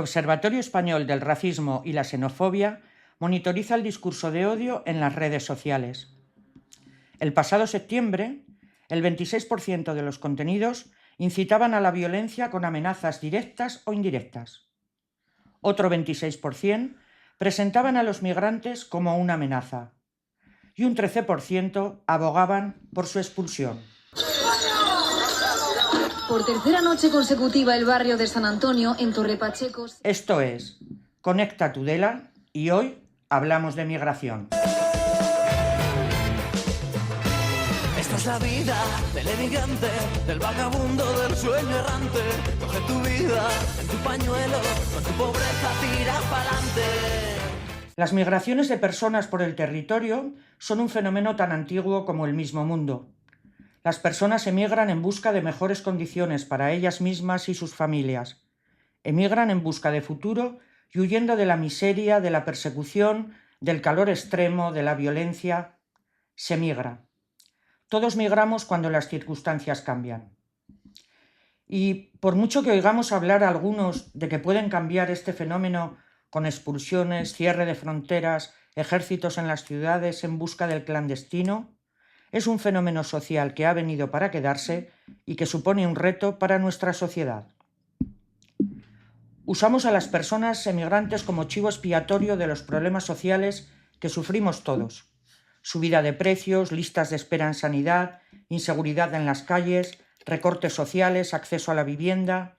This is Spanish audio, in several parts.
Observatorio Español del Racismo y la Xenofobia monitoriza el discurso de odio en las redes sociales. El pasado septiembre, el 26% de los contenidos incitaban a la violencia con amenazas directas o indirectas. Otro 26% presentaban a los migrantes como una amenaza y un 13% abogaban por su expulsión. Por tercera noche consecutiva, el barrio de San Antonio, en Torrepacheco. Esto es Conecta Tudela y hoy hablamos de migración. Esta es la vida del emigrante, del vagabundo, del sueño errante. Coge tu vida en tu pañuelo, con tu pobreza tira pa'lante. Las migraciones de personas por el territorio son un fenómeno tan antiguo como el mismo mundo. Las personas emigran en busca de mejores condiciones para ellas mismas y sus familias. Emigran en busca de futuro y huyendo de la miseria, de la persecución, del calor extremo, de la violencia. Se migra. Todos migramos cuando las circunstancias cambian. Y por mucho que oigamos hablar a algunos de que pueden cambiar este fenómeno con expulsiones, cierre de fronteras, ejércitos en las ciudades en busca del clandestino, es un fenómeno social que ha venido para quedarse y que supone un reto para nuestra sociedad. Usamos a las personas emigrantes como chivo expiatorio de los problemas sociales que sufrimos todos. Subida de precios, listas de espera en sanidad, inseguridad en las calles, recortes sociales, acceso a la vivienda.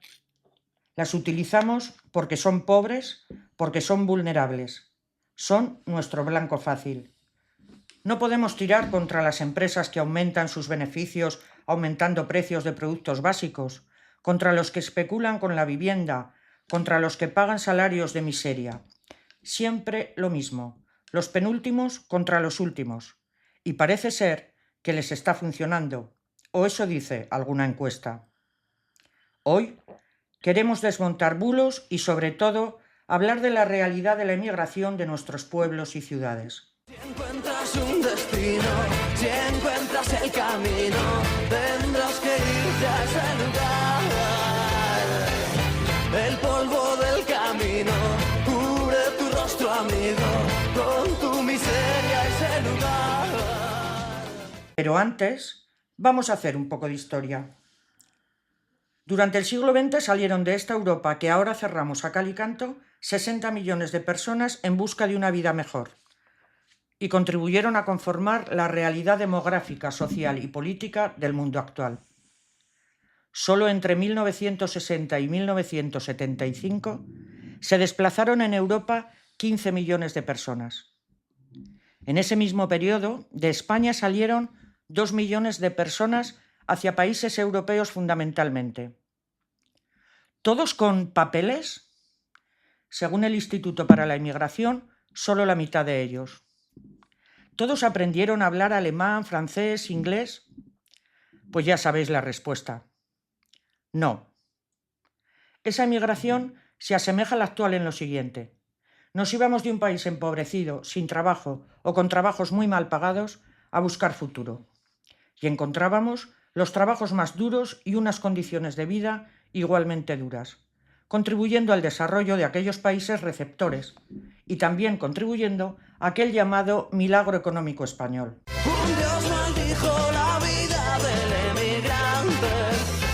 Las utilizamos porque son pobres, porque son vulnerables. Son nuestro blanco fácil. No podemos tirar contra las empresas que aumentan sus beneficios aumentando precios de productos básicos, contra los que especulan con la vivienda, contra los que pagan salarios de miseria. Siempre lo mismo, los penúltimos contra los últimos. Y parece ser que les está funcionando, o eso dice alguna encuesta. Hoy queremos desmontar bulos y, sobre todo, hablar de la realidad de la emigración de nuestros pueblos y ciudades. Si encuentras un destino, si encuentras el camino, tendrás que irte a ese lugar. El polvo del camino cubre tu rostro, amigo, con tu miseria ese lugar. Pero antes, vamos a hacer un poco de historia. Durante el siglo XX salieron de esta Europa que ahora cerramos a cal y canto 60 millones de personas en busca de una vida mejor y contribuyeron a conformar la realidad demográfica, social y política del mundo actual. Solo entre 1960 y 1975 se desplazaron en Europa 15 millones de personas. En ese mismo periodo, de España salieron 2 millones de personas hacia países europeos fundamentalmente. ¿Todos con papeles? Según el Instituto para la Inmigración, solo la mitad de ellos. ¿Todos aprendieron a hablar alemán, francés, inglés? Pues ya sabéis la respuesta. No. Esa emigración se asemeja a la actual en lo siguiente. Nos íbamos de un país empobrecido, sin trabajo o con trabajos muy mal pagados, a buscar futuro. Y encontrábamos los trabajos más duros y unas condiciones de vida igualmente duras, contribuyendo al desarrollo de aquellos países receptores y también contribuyendo a aquel llamado milagro económico español. Un Dios maldijo la vida del emigrante.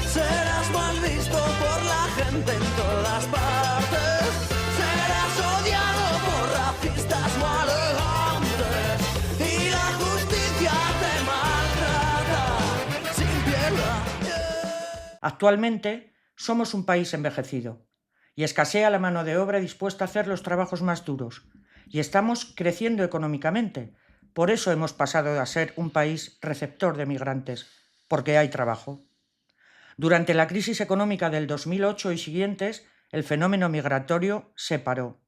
Serás mal visto por la gente en todas partes. Serás odiado por racistas o alejantes. Y la justicia te maltrata sin piedad. Actualmente somos un país envejecido y escasea la mano de obra dispuesta a hacer los trabajos más duros. Y estamos creciendo económicamente. Por eso hemos pasado a ser un país receptor de migrantes, porque hay trabajo. Durante la crisis económica del 2008 y siguientes, el fenómeno migratorio se paró.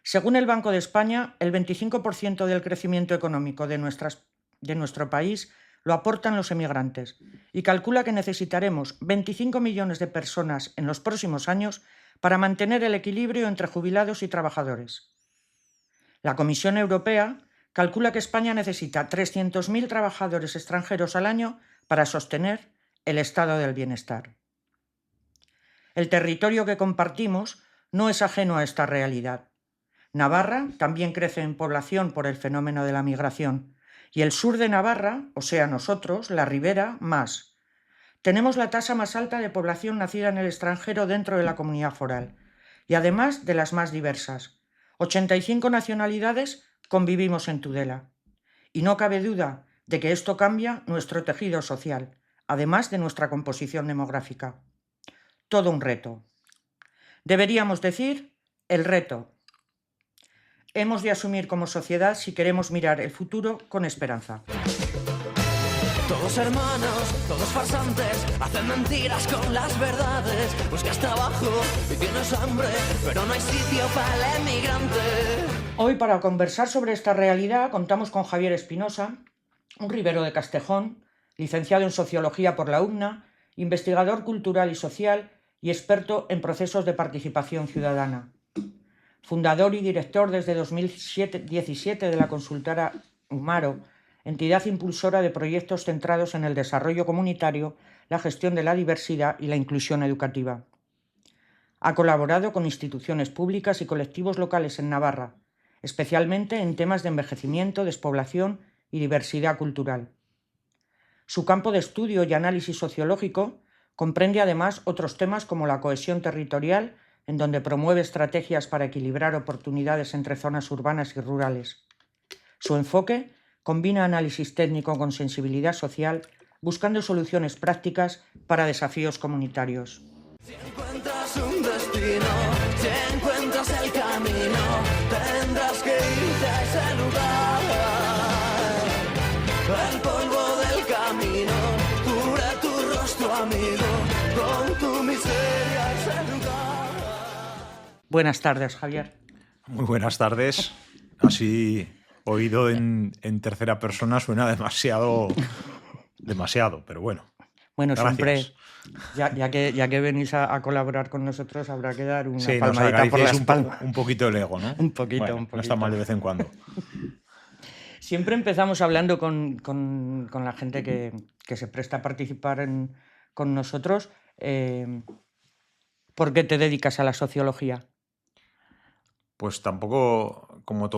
Según el Banco de España, el 25% del crecimiento económico de nuestro país lo aportan los emigrantes y calcula que necesitaremos 25 millones de personas en los próximos años para mantener el equilibrio entre jubilados y trabajadores. La Comisión Europea calcula que España necesita 300.000 trabajadores extranjeros al año para sostener el estado del bienestar. El territorio que compartimos no es ajeno a esta realidad. Navarra también crece en población por el fenómeno de la migración, y el sur de Navarra, o sea nosotros, la Ribera, más. Tenemos la tasa más alta de población nacida en el extranjero dentro de la comunidad foral, y además de las más diversas. 85 nacionalidades convivimos en Tudela. Y no cabe duda de que esto cambia nuestro tejido social, además de nuestra composición demográfica. Todo un reto. Deberíamos decir, el reto. Hemos de asumir como sociedad si queremos mirar el futuro con esperanza. Todos hermanos, todos farsantes, hacen mentiras con las verdades. Buscas trabajo y tienes hambre, pero no hay sitio para el emigrante. Hoy, para conversar sobre esta realidad, contamos con Javier Espinosa, un ribero de Castejón, licenciado en Sociología por la UNA, investigador cultural y social y experto en procesos de participación ciudadana. Fundador y director desde 2017 de la consultora Umaro, entidad impulsora de proyectos centrados en el desarrollo comunitario, la gestión de la diversidad y la inclusión educativa. Ha colaborado con instituciones públicas y colectivos locales en Navarra, especialmente en temas de envejecimiento, despoblación y diversidad cultural. Su campo de estudio y análisis sociológico comprende además otros temas como la cohesión territorial, en donde promueve estrategias para equilibrar oportunidades entre zonas urbanas y rurales. Su enfoque combina análisis técnico con sensibilidad social, buscando soluciones prácticas para desafíos comunitarios. Si encuentras un destino, si encuentras el camino, tendrás que irte a ese lugar. El polvo del camino cubre tu rostro, amigo, con tu miseria ese lugar. Buenas tardes, Javier. Muy buenas tardes. Así oído en tercera persona suena demasiado, pero bueno. Bueno, gracias. Siempre, ya que venís a colaborar con nosotros, habrá que dar una Sí, palmadita por la espalda. un poquito el ego, ¿no? Un poquito. No está mal de vez en cuando. Siempre empezamos hablando con la gente que se presta a participar con nosotros. ¿Por qué te dedicas a la sociología? Pues tampoco, como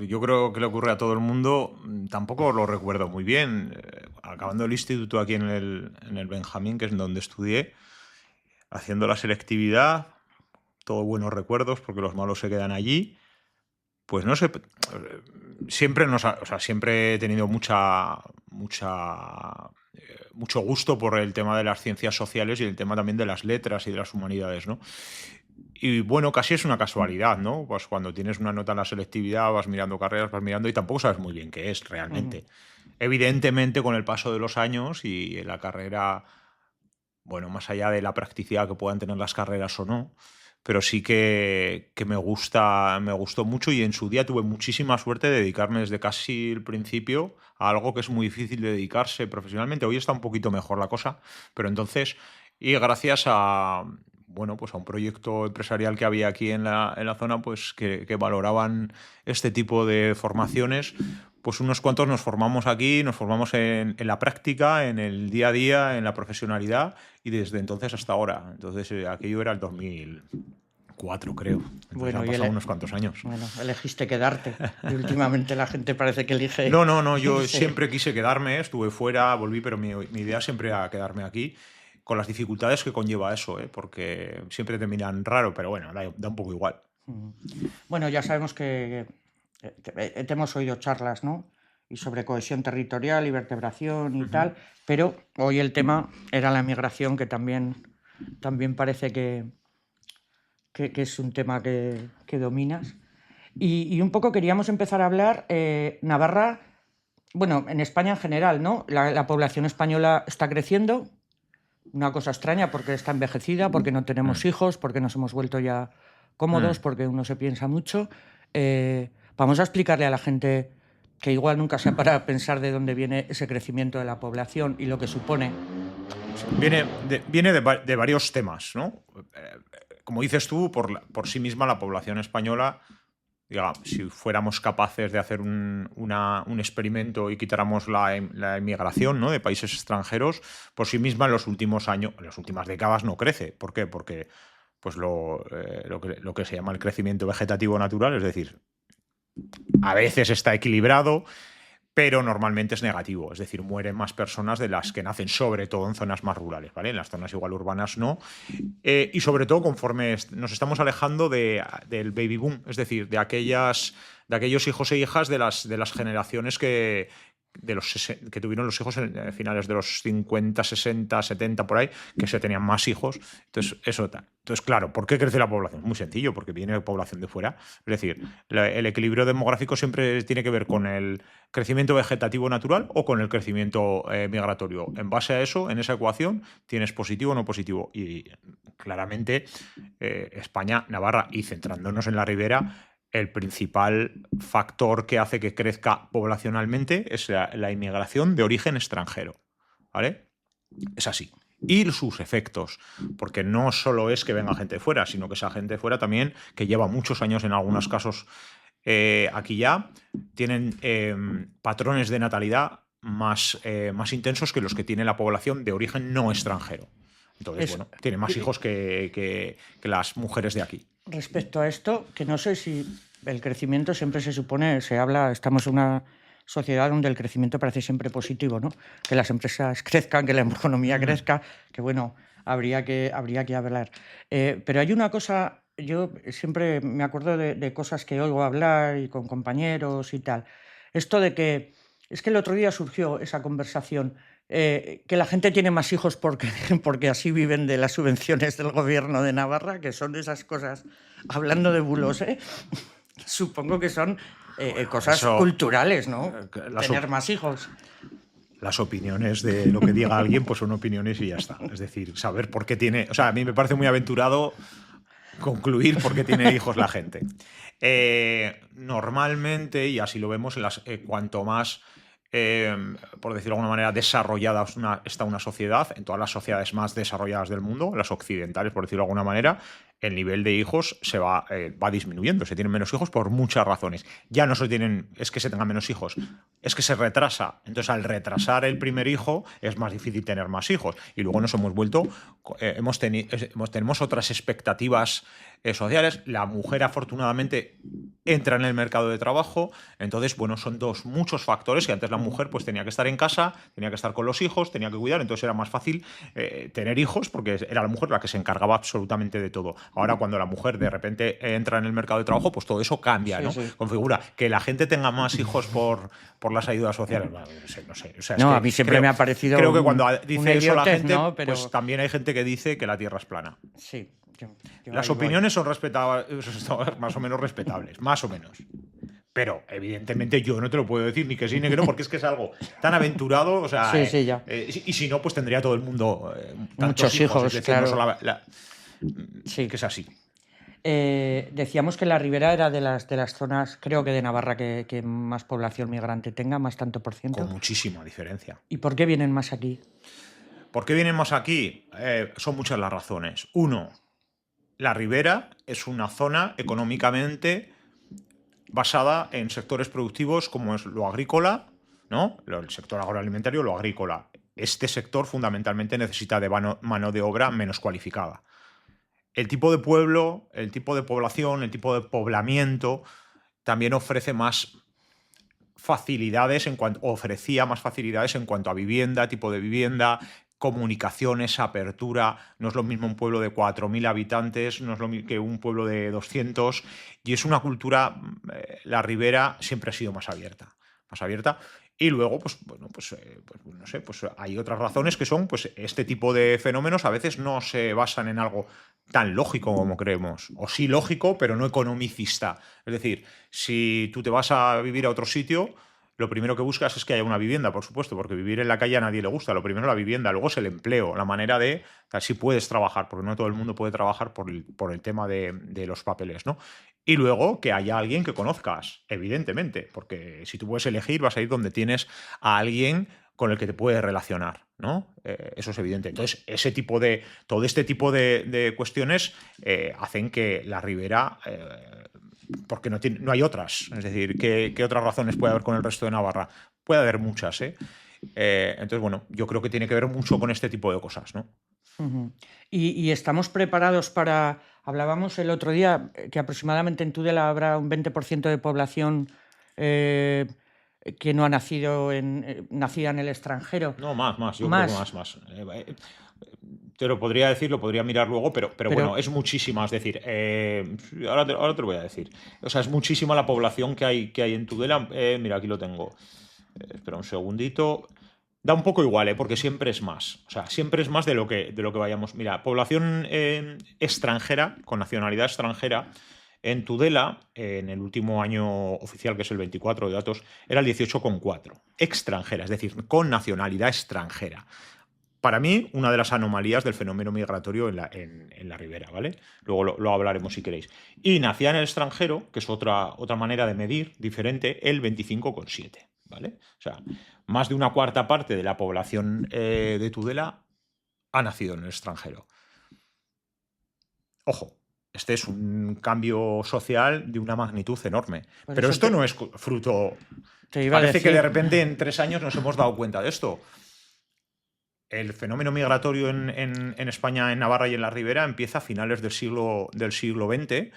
yo creo que le ocurre a todo el mundo, tampoco lo recuerdo muy bien. Acabando el instituto aquí en el Benjamín, que es donde estudié, haciendo la selectividad, todos buenos recuerdos porque los malos se quedan allí. Pues no sé, siempre he tenido mucho gusto por el tema de las ciencias sociales y el tema también de las letras y de las humanidades, ¿no? Y bueno, casi es una casualidad, ¿no? Pues cuando tienes una nota en la selectividad vas mirando carreras, vas mirando y tampoco sabes muy bien qué es realmente. Evidentemente, con el paso de los años y la carrera, bueno, más allá de la practicidad que puedan tener las carreras o no, pero sí que me gustó mucho y en su día tuve muchísima suerte de dedicarme desde casi el principio a algo que es muy difícil de dedicarse profesionalmente. Hoy está un poquito mejor la cosa, pero entonces, y gracias a un proyecto empresarial que había aquí en la zona, pues que valoraban este tipo de formaciones, pues unos cuantos nos formamos aquí, nos formamos en la práctica, en el día a día, en la profesionalidad, y desde entonces hasta ahora. Entonces aquello era el 2004, creo. Entonces Bueno, han pasado unos cuantos años. Bueno, elegiste quedarte. Y últimamente la gente parece que elige... No, yo Sí. siempre quise quedarme, estuve fuera, volví, pero mi idea siempre era quedarme aquí, con las dificultades que conlleva eso, porque siempre te miran raro, pero bueno, da un poco igual. Bueno, ya sabemos que te hemos oído charlas, ¿no? Y sobre cohesión territorial y vertebración y tal, pero hoy el tema era la migración, que también parece que es un tema que dominas. Y un poco queríamos empezar a hablar, Navarra, bueno, en España en general, ¿no? La población española está creciendo, una cosa extraña porque está envejecida, porque no tenemos hijos, porque nos hemos vuelto ya cómodos, porque uno se piensa mucho. Vamos a explicarle a la gente que igual nunca se ha parado a pensar de dónde viene ese crecimiento de la población y lo que supone. Viene de varios temas, ¿no? Como dices tú, por sí misma la población española, digamos, si fuéramos capaces de hacer un experimento y quitáramos la emigración, ¿no?, de países extranjeros, por sí misma en los últimos años, en las últimas décadas no crece. ¿Por qué? Porque pues lo que se llama el crecimiento vegetativo natural, es decir, a veces está equilibrado, pero normalmente es negativo, es decir, mueren más personas de las que nacen, sobre todo en zonas más rurales, ¿vale? En las zonas igual urbanas no. Y sobre todo conforme nos estamos alejando del baby boom, es decir, de aquellos hijos e hijas de las generaciones que tuvieron los hijos en finales de los 50, 60, 70, por ahí, que se tenían más hijos. Entonces, eso tal. Entonces, claro, ¿por qué crece la población? Muy sencillo, porque viene población de fuera. Es decir, el equilibrio demográfico siempre tiene que ver con el crecimiento vegetativo natural o con el crecimiento migratorio. En base a eso, en esa ecuación, tienes positivo o no positivo. Y claramente, España, Navarra y centrándonos en la ribera, el principal factor que hace que crezca poblacionalmente es la inmigración de origen extranjero, ¿vale? Es así. Y sus efectos, porque no solo es que venga gente de fuera, sino que esa gente de fuera también, que lleva muchos años en algunos casos aquí ya, tienen patrones de natalidad más intensos que los que tiene la población de origen no extranjero. Entonces, bueno, tiene más hijos que las mujeres de aquí. Respecto a esto, que no sé si el crecimiento siempre se habla, estamos en una sociedad donde el crecimiento parece siempre positivo, ¿no? Que las empresas crezcan, que la economía crezca, que bueno, habría que hablar. Pero hay una cosa, yo siempre me acuerdo de cosas que oigo hablar y con compañeros y tal. Esto de que, es que el otro día surgió esa conversación, que la gente tiene más hijos porque así viven de las subvenciones del gobierno de Navarra, que son de esas cosas, hablando de bulos, supongo que son cosas culturales, ¿no? Tener más hijos. Las opiniones de lo que diga alguien pues son opiniones y ya está. Es decir, saber por qué tiene... O sea, a mí me parece muy aventurado concluir por qué tiene hijos la gente. Normalmente, y así lo vemos, cuanto más... por decirlo de alguna manera, desarrollada está una sociedad, en todas las sociedades más desarrolladas del mundo, las occidentales, por decirlo de alguna manera, el nivel de hijos va disminuyendo. Se tienen menos hijos por muchas razones. Ya no es que se tengan menos hijos, es que se retrasa. Entonces, al retrasar el primer hijo, es más difícil tener más hijos. Y luego nos hemos vuelto, tenemos otras expectativas sociales. La mujer, afortunadamente, entra en el mercado de trabajo. Entonces, bueno, son muchos factores que antes la mujer pues tenía que estar en casa, tenía que estar con los hijos, tenía que cuidar. Entonces era más fácil tener hijos porque era la mujer la que se encargaba absolutamente de todo. Ahora, cuando la mujer de repente entra en el mercado de trabajo, pues todo eso cambia, ¿no? Sí. Configura que la gente tenga más hijos por las ayudas sociales. Bueno, no sé. O sea, a mí siempre me ha parecido. Creo que cuando dice eso la gente, ¿no? Pero... pues también hay gente que dice que la Tierra es plana. Sí. Las opiniones son más o menos respetables, más o menos. Pero, evidentemente, yo no te lo puedo decir ni que sí ni que no, porque es que es algo tan aventurado. O sea, sí, ya. Y si no, pues tendría todo el mundo muchos hijos, es decir, claro. No solo sí, que es así. Decíamos que la Ribera era de las zonas, creo que de Navarra, que más población migrante tenga, más tanto por ciento. Con muchísima diferencia. ¿Y por qué vienen más aquí? ¿Por qué vienen más aquí? Son muchas las razones. Uno, la Ribera es una zona económicamente basada en sectores productivos como es lo agrícola, ¿no? El sector agroalimentario, lo agrícola. Este sector fundamentalmente necesita de mano de obra menos cualificada. El tipo de pueblo, el tipo de población, el tipo de poblamiento también ofrecía más facilidades en cuanto a vivienda, tipo de vivienda, comunicaciones, apertura. No es lo mismo un pueblo de 4.000 habitantes, no es lo mismo que un pueblo de 200, y es una cultura, la Ribera siempre ha sido más abierta. Y luego, no sé, hay otras razones que son, pues este tipo de fenómenos a veces no se basan en algo tan lógico como creemos, o sí lógico, pero no economicista. Es decir, si tú te vas a vivir a otro sitio, lo primero que buscas es que haya una vivienda, por supuesto, porque vivir en la calle a nadie le gusta. Lo primero es la vivienda, luego es el empleo, la manera de... O sea, sí puedes trabajar, porque no todo el mundo puede trabajar por el tema de los papeles, ¿no? Y luego que haya alguien que conozcas, evidentemente, porque si tú puedes elegir, vas a ir donde tienes a alguien con el que te puedes relacionar, ¿no? Eso es evidente. Entonces, todo este tipo de cuestiones hacen que la Ribera... porque no hay otras. Es decir, ¿qué otras razones puede haber con el resto de Navarra? Puede haber muchas, ¿eh? Entonces, bueno, yo creo que tiene que ver mucho con este tipo de cosas, ¿no? Uh-huh. ¿Y estamos preparados para Hablábamos el otro día que aproximadamente en Tudela habrá un 20% de población que no ha nacido nacida en el extranjero. No, más, yo Más. creo que más. Te lo podría decir, lo podría mirar luego, pero bueno, es muchísima. Es decir, ahora te lo voy a decir. O sea, es muchísima la población que hay en Tudela. Mira, aquí lo tengo. Espera un segundito. Da un poco igual, porque siempre es más. O sea, siempre es más de lo que vayamos. Mira, población extranjera, con nacionalidad extranjera, en Tudela, en el último año oficial, que es el 24 de datos, era el 18,4. Extranjera, es decir, con nacionalidad extranjera. Para mí, una de las anomalías del fenómeno migratorio en la Ribera, ¿vale? Luego lo hablaremos si queréis. Y nacida en el extranjero, que es otra manera de medir diferente, el 25,7, ¿vale? O sea, más de una cuarta parte de la población de Tudela ha nacido en el extranjero. Ojo, este es un cambio social de una magnitud enorme. Pero esto no es fruto... Parece que de repente en 3 años nos hemos dado cuenta de esto. El fenómeno migratorio en España, en Navarra y en la Ribera empieza a finales del siglo XX,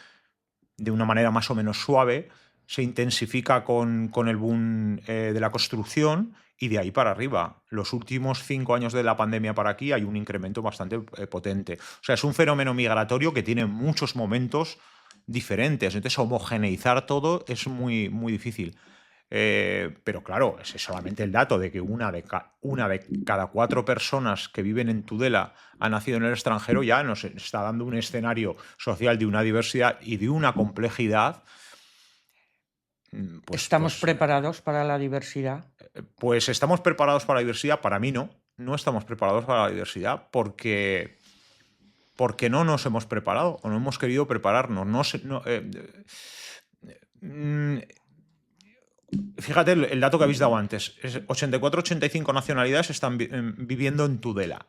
de una manera más o menos suave, se intensifica con el boom de la construcción y de ahí para arriba. Los últimos 5 años de la pandemia para aquí hay un incremento bastante potente. O sea, es un fenómeno migratorio que tiene muchos momentos diferentes. Entonces, homogeneizar todo es muy, muy difícil. Pero claro, ese es solamente el dato de que una de cada 4 personas que viven en Tudela ha nacido en el extranjero. Ya nos está dando un escenario social de una diversidad y de una complejidad. ¿Estamos preparados para la diversidad? Pues estamos preparados para la diversidad. Para mí no estamos preparados para la diversidad porque no nos hemos preparado o no hemos querido prepararnos. Fíjate el dato que habéis dado antes. 84-85 nacionalidades están viviendo en Tudela,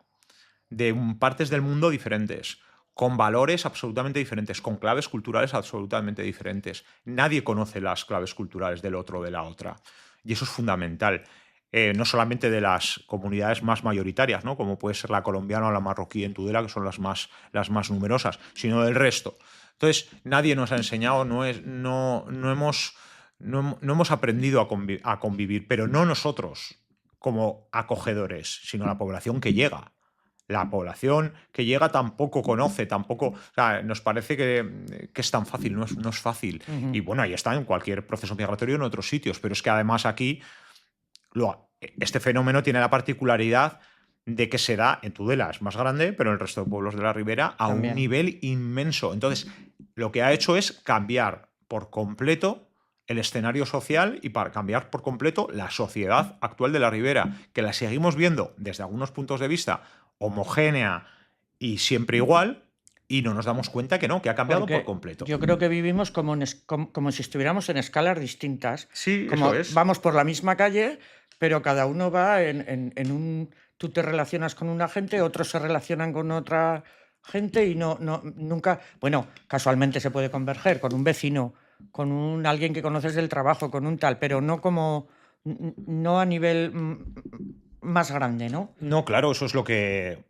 de partes del mundo diferentes, con valores absolutamente diferentes, con claves culturales absolutamente diferentes. Nadie conoce las claves culturales del otro o de la otra. Y eso es fundamental. No solamente de las comunidades más mayoritarias, ¿no? Como puede ser la colombiana o la marroquí en Tudela, que son las más numerosas, sino del resto. Entonces, nadie nos ha enseñado, no hemos aprendido a convivir, pero no nosotros como acogedores, sino la población que llega. La población que llega tampoco conoce, o sea, nos parece que es tan fácil, no es fácil. Uh-huh. Y bueno, ahí está en cualquier proceso migratorio en otros sitios, pero es que además aquí este fenómeno tiene la particularidad de que se da en Tudela, es más grande, pero en el resto de pueblos de la Ribera a un nivel inmenso. Entonces, lo que ha hecho es cambiar por completo el escenario social y para cambiar por completo la sociedad actual de la Ribera, que la seguimos viendo desde algunos puntos de vista homogénea y siempre igual, y no nos damos cuenta que ha cambiado por completo. Yo creo que vivimos como si estuviéramos en escalas distintas. Sí, como eso es. Vamos por la misma calle, pero cada uno va en un... Tú te relacionas con una gente, otros se relacionan con otra gente y nunca... Bueno, casualmente se puede converger con un vecino, con alguien que conoces del trabajo, con un tal, pero no a nivel más grande, ¿no? No, claro, eso es lo que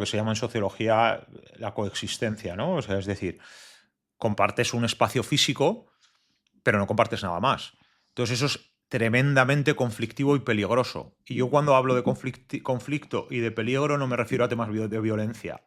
se llama en sociología la coexistencia, ¿no? O sea, es decir, compartes un espacio físico, pero no compartes nada más. Entonces eso es tremendamente conflictivo y peligroso. Y yo cuando hablo de conflicto y de peligro no me refiero a temas de violencia.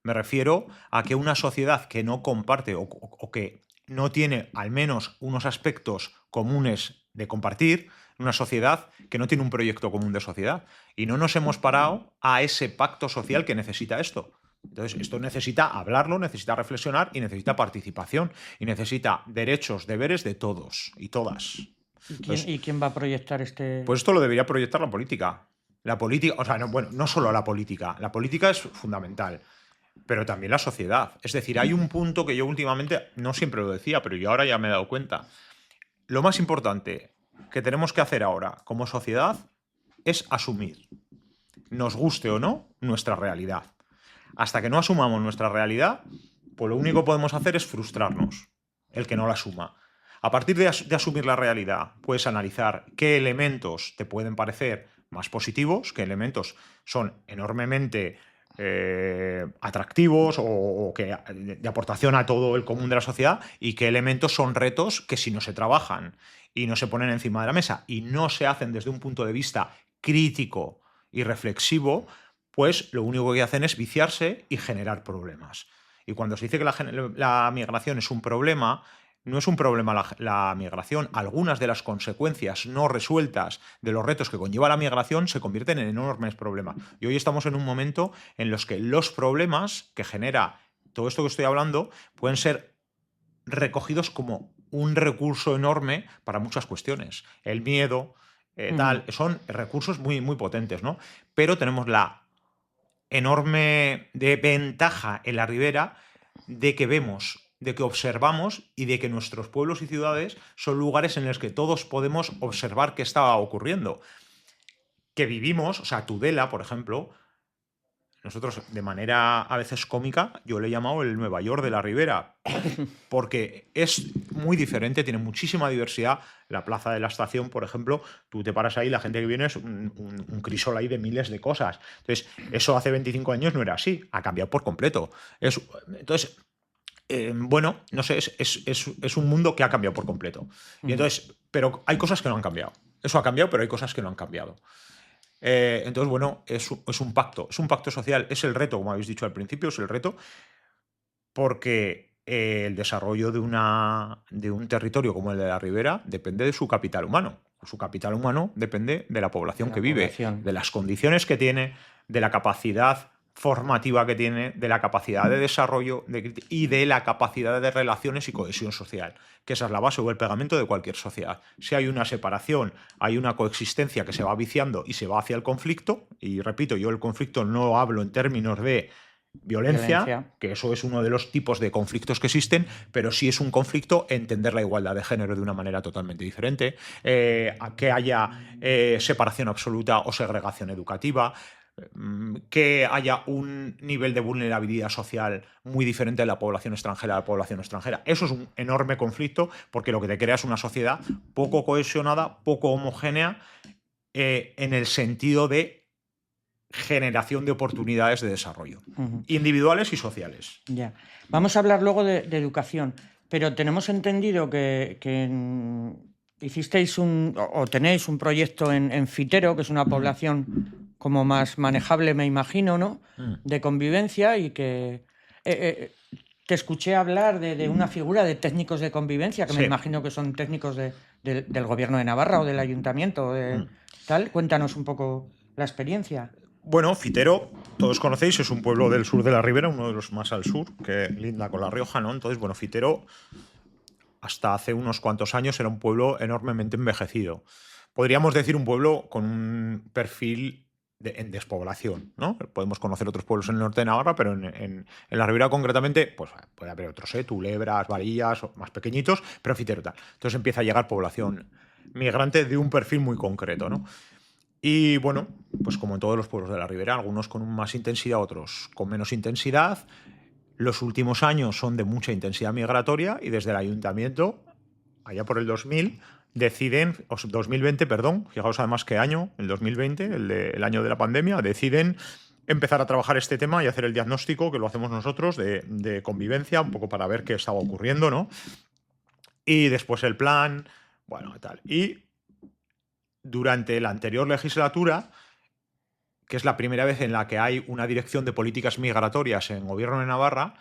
Me refiero a que una sociedad que no comparte o que no tiene al menos unos aspectos comunes de compartir, una sociedad que no tiene un proyecto común de sociedad. Y no nos hemos parado a ese pacto social que necesita esto. Entonces, esto necesita hablarlo, necesita reflexionar y necesita participación. Y necesita derechos, deberes de todos y todas. ¿Y quién va a proyectar este...? Pues esto lo debería proyectar la política. La política, o sea, no solo la política. La política es fundamental, pero también la sociedad. Es decir, hay un punto que yo últimamente, no siempre lo decía, pero yo ahora ya me he dado cuenta. Lo más importante que tenemos que hacer ahora como sociedad es asumir, nos guste o no, nuestra realidad. Hasta que no asumamos nuestra realidad, pues lo único que podemos hacer es frustrarnos, el que no la asuma. A partir de asumir la realidad, puedes analizar qué elementos te pueden parecer más positivos, qué elementos son enormemente atractivos o que de aportación a todo el común de la sociedad, y qué elementos son retos que, si no se trabajan y no se ponen encima de la mesa y no se hacen desde un punto de vista crítico y reflexivo, pues lo único que hacen es viciarse y generar problemas. Y cuando se dice que la migración es un problema, no es un problema la migración. Algunas de las consecuencias no resueltas de los retos que conlleva la migración se convierten en enormes problemas. Y hoy estamos en un momento en los que los problemas que genera todo esto que estoy hablando pueden ser recogidos como un recurso enorme para muchas cuestiones. El miedo, son recursos muy, muy potentes, ¿no? Pero tenemos la enorme ventaja en la Ribera de que vemos, de que observamos y de que nuestros pueblos y ciudades son lugares en los que todos podemos observar qué está ocurriendo. Que vivimos, o sea, Tudela, por ejemplo, nosotros de manera a veces cómica, yo le he llamado el Nueva York de la Ribera, porque es muy diferente, tiene muchísima diversidad. La Plaza de la Estación, por ejemplo, tú te paras ahí, la gente que viene es un crisol ahí de miles de cosas. Entonces, eso hace 25 años no era así, ha cambiado por completo. Entonces, bueno, no sé, es un mundo que ha cambiado por completo. Y entonces, pero hay cosas que no han cambiado. Eso ha cambiado, pero hay cosas que no han cambiado. Entonces, bueno, es un pacto social, es el reto, como habéis dicho al principio, es el reto, porque el desarrollo de un territorio como el de la Ribera depende de su capital humano. Su capital humano depende de la población que vive, de las condiciones que tiene, de la capacidad formativa que tiene, de la capacidad de desarrollo y de la capacidad de relaciones y cohesión social, que esa es la base o el pegamento de cualquier sociedad. Si hay una separación, hay una coexistencia que se va viciando y se va hacia el conflicto, y repito, yo el conflicto no hablo en términos de violencia, que eso es uno de los tipos de conflictos que existen, pero sí es un conflicto entender la igualdad de género de una manera totalmente diferente, que haya separación absoluta o segregación educativa, que haya un nivel de vulnerabilidad social muy diferente de la población extranjera a la población extranjera. Eso es un enorme conflicto, porque lo que te crea es una sociedad poco cohesionada, poco homogénea, en el sentido de generación de oportunidades de desarrollo, individuales y sociales. Ya. Vamos a hablar luego de educación, pero tenemos entendido que hicisteis o tenéis un proyecto en Fitero, que es una población como más manejable, me imagino, ¿no? De convivencia, y que te escuché hablar de una figura de técnicos de convivencia, que me imagino que son técnicos del Gobierno de Navarra o del Ayuntamiento, tal. Cuéntanos un poco la experiencia. Bueno, Fitero, todos conocéis, es un pueblo del sur de la Ribera, uno de los más al sur, que linda con La Rioja, ¿no? Entonces, bueno, Fitero, hasta hace unos cuantos años, era un pueblo enormemente envejecido. Podríamos decir un pueblo con un perfil en despoblación, ¿no? Podemos conocer otros pueblos en el norte de Navarra, pero en la Ribera concretamente, pues puede haber otros, Tulebras, Varillas, más pequeñitos, pero Fitero tal. Entonces empieza a llegar población migrante de un perfil muy concreto, ¿no? Y bueno, pues como en todos los pueblos de la Ribera, algunos con más intensidad, otros con menos intensidad. Los últimos años son de mucha intensidad migratoria, y desde el ayuntamiento, allá por el 2020, perdón, fijaos además qué año, el 2020, el año de la pandemia, deciden empezar a trabajar este tema y hacer el diagnóstico, que lo hacemos nosotros, de convivencia, un poco para ver qué estaba ocurriendo, ¿no? Y después el plan, bueno, tal. Y durante la anterior legislatura, que es la primera vez en la que hay una dirección de políticas migratorias en Gobierno de Navarra,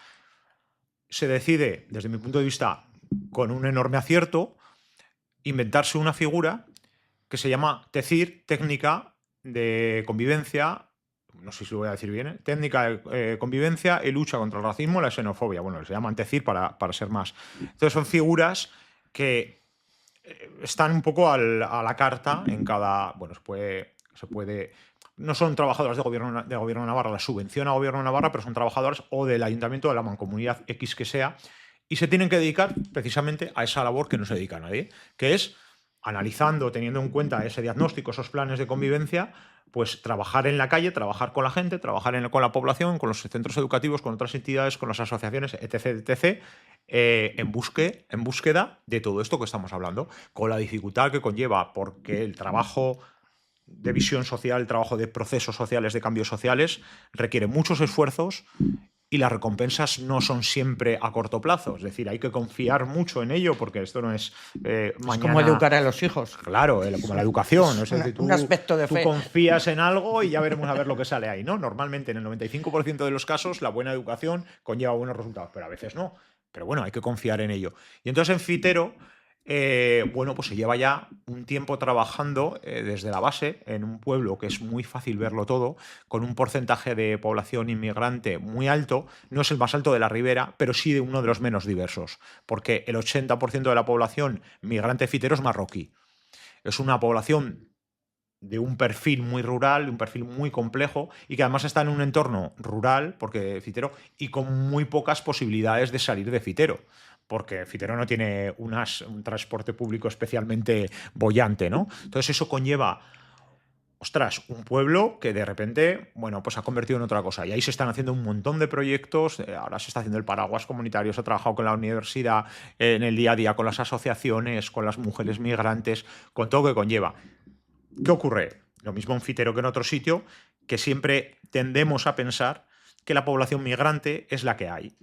se decide, desde mi punto de vista, con un enorme acierto, inventarse una figura que se llama TECIR, Técnica de Convivencia, no sé si lo voy a decir bien, Técnica de Convivencia y Lucha contra el Racismo y la Xenofobia. Bueno, se llaman TECIR para ser más. Entonces son figuras que están un poco a la carta en cada... Bueno, se puede no son trabajadoras de Gobierno de Navarra, la subvenciona Gobierno de Navarra, pero son trabajadoras o del Ayuntamiento, de la Mancomunidad X que sea, y se tienen que dedicar precisamente a esa labor que no se dedica a nadie, que es, analizando, teniendo en cuenta ese diagnóstico, esos planes de convivencia, pues trabajar en la calle, trabajar con la gente, trabajar con la población, con los centros educativos, con otras entidades, con las asociaciones, etc., en búsqueda de todo esto que estamos hablando, con la dificultad que conlleva, porque el trabajo de visión social, trabajo de procesos sociales, de cambios sociales, requiere muchos esfuerzos y las recompensas no son siempre a corto plazo. Es decir, hay que confiar mucho en ello porque esto no es mañana... Es como educar a los hijos. Claro, como la educación. Es decir, Un aspecto de tú fe. confías en algo y ya veremos a ver lo que sale ahí, ¿no? Normalmente, en el 95% de los casos, la buena educación conlleva buenos resultados, pero a veces no. Pero bueno, hay que confiar en ello. Y entonces en Fitero, bueno, pues se lleva ya un tiempo trabajando desde la base en un pueblo que es muy fácil verlo todo, con un porcentaje de población inmigrante muy alto. No es el más alto de la Ribera, pero sí de uno de los menos diversos, porque el 80% de la población migrante fitero es marroquí. Es una población de un perfil muy rural, de un perfil muy complejo y que además está en un entorno rural, porque Fitero, y con muy pocas posibilidades de salir de Fitero, porque Fitero no tiene un transporte público especialmente boyante, ¿no? Entonces eso conlleva, ostras, un pueblo que de repente, bueno, pues ha convertido en otra cosa. Y ahí se están haciendo un montón de proyectos. Ahora se está haciendo el paraguas comunitario, se ha trabajado con la universidad, en el día a día, con las asociaciones, con las mujeres migrantes, con todo lo que conlleva. ¿Qué ocurre? Lo mismo en Fitero que en otro sitio, que siempre tendemos a pensar que la población migrante es la que hay.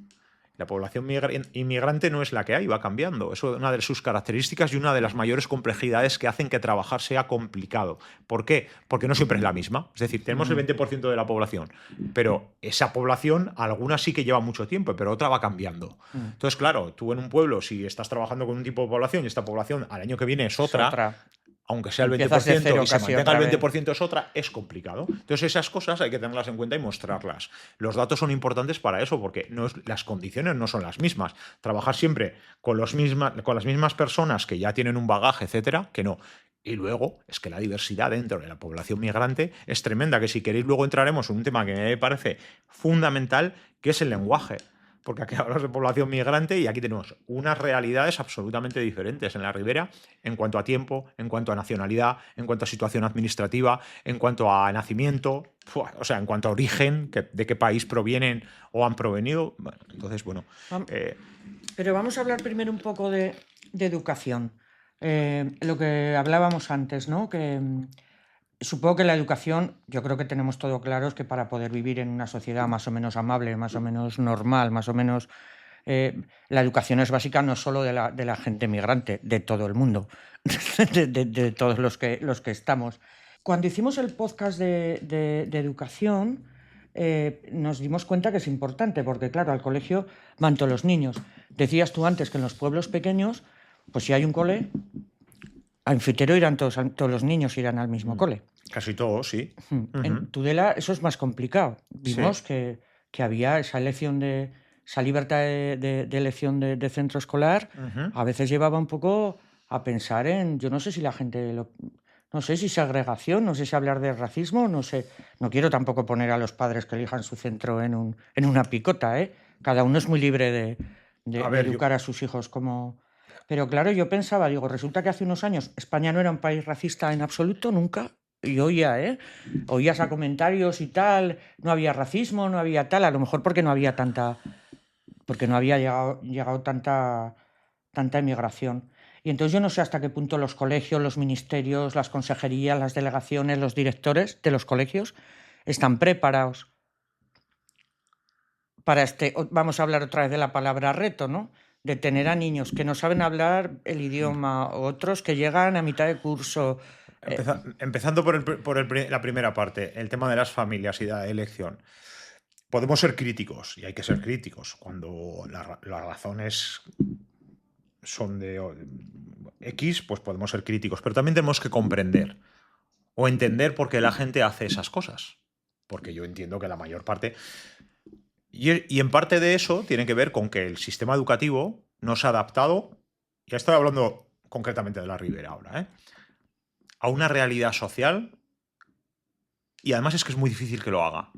La población inmigrante no es la que hay, va cambiando. Eso es una de sus características y una de las mayores complejidades que hacen que trabajar sea complicado. ¿Por qué? Porque no siempre es la misma. Es decir, tenemos el 20% de la población, pero esa población, alguna sí que lleva mucho tiempo, pero otra va cambiando. Entonces, claro, tú en un pueblo, si estás trabajando con un tipo de población y esta población al año que viene es otra. Aunque sea el 20% y se mantenga el 20% es otra, es complicado. Entonces esas cosas hay que tenerlas en cuenta y mostrarlas. Los datos son importantes para eso porque las condiciones no son las mismas. Trabajar siempre con las mismas personas que ya tienen un bagaje, etcétera, que no. Y luego es que la diversidad dentro de la población migrante es tremenda, que si queréis luego entraremos en un tema que me parece fundamental, que es el lenguaje. Porque aquí hablamos de población migrante y aquí tenemos unas realidades absolutamente diferentes en la Ribera en cuanto a tiempo, en cuanto a nacionalidad, en cuanto a situación administrativa, en cuanto a nacimiento, o sea, en cuanto a origen, de qué país provienen o han provenido. Bueno, entonces, bueno. Pero vamos a hablar primero un poco de educación. Lo que hablábamos antes, ¿no? Que supongo que la educación, yo creo que tenemos todo claro, es que para poder vivir en una sociedad más o menos amable, más o menos normal, más o menos... la educación es básica no solo de la gente migrante, de todo el mundo, de todos los que estamos. Cuando hicimos el podcast de educación, nos dimos cuenta que es importante, porque claro, al colegio van todos los niños. Decías tú antes que en los pueblos pequeños, pues si hay un cole... En Fitero irán todos los niños irán al mismo cole. Casi todos, sí. En Tudela eso es más complicado. Vimos que había esa libertad de elección de centro escolar. A veces llevaba un poco a pensar en, yo no sé si la gente, no sé si segregación, no sé si hablar de racismo, no sé. No quiero tampoco poner a los padres que elijan su centro en una picota, ¿eh? Cada uno es muy libre de educar a sus hijos como... Pero claro, yo pensaba, resulta que hace unos años España no era un país racista en absoluto, nunca. Y oías a comentarios y tal, no había racismo, no había tal, a lo mejor porque no había llegado tanta emigración. Y entonces yo no sé hasta qué punto los colegios, los ministerios, las consejerías, las delegaciones, los directores de los colegios están preparados para vamos a hablar otra vez de la palabra reto, ¿no? De tener a niños que no saben hablar el idioma, otros que llegan a mitad de curso. Empezando por la primera parte, el tema de las familias y de la elección. Podemos ser críticos, y hay que ser críticos, cuando las razones son de X, pues podemos ser críticos, pero también tenemos que comprender o entender por qué la gente hace esas cosas. Porque yo entiendo que la mayor parte... Y en parte de eso tiene que ver con que el sistema educativo no se ha adaptado, ya estoy hablando concretamente de la Ribera ahora, a una realidad social, y además es que es muy difícil que lo haga.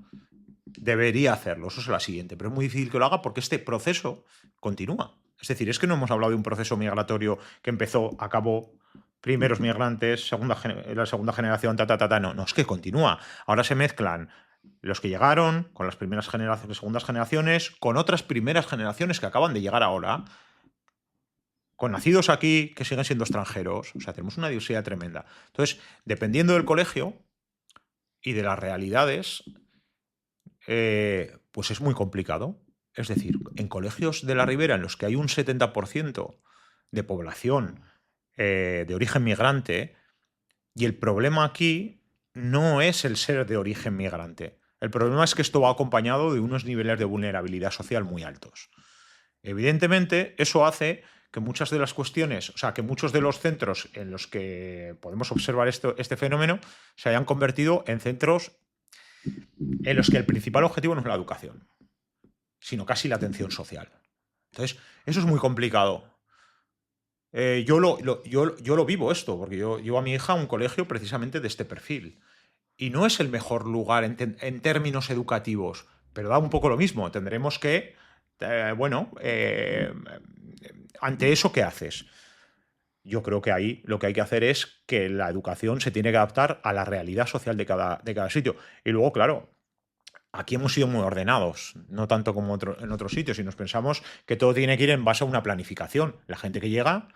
Debería hacerlo, eso es la siguiente, pero es muy difícil que lo haga porque este proceso continúa. Es decir, es que no hemos hablado de un proceso migratorio que empezó, acabó, primeros migrantes, la segunda generación, no, es que continúa. Ahora se mezclan los que llegaron con las primeras generaciones, segundas generaciones, con otras primeras generaciones que acaban de llegar ahora. con nacidos aquí que siguen siendo extranjeros. O sea, tenemos una diversidad tremenda. Entonces, dependiendo del colegio y de las realidades, pues es muy complicado. Es decir, en colegios de la Ribera en los que hay un 70% de población de origen migrante, y el problema aquí no es el ser de origen migrante. El problema es que esto va acompañado de unos niveles de vulnerabilidad social muy altos. Evidentemente, eso hace que muchas de las cuestiones, o sea, que muchos de los centros en los que podemos observar este fenómeno se hayan convertido en centros en los que el principal objetivo no es la educación, sino casi la atención social. Entonces, eso es muy complicado. Yo lo vivo esto, porque yo llevo a mi hija a un colegio precisamente de este perfil. Y no es el mejor lugar en términos educativos, pero da un poco lo mismo. Tendremos que, ante eso, ¿qué haces? Yo creo que ahí lo que hay que hacer es que la educación se tiene que adaptar a la realidad social de cada sitio. Y luego, claro, aquí hemos sido muy ordenados, no tanto como en otros sitios, y nos pensamos que todo tiene que ir en base a una planificación. La gente que llega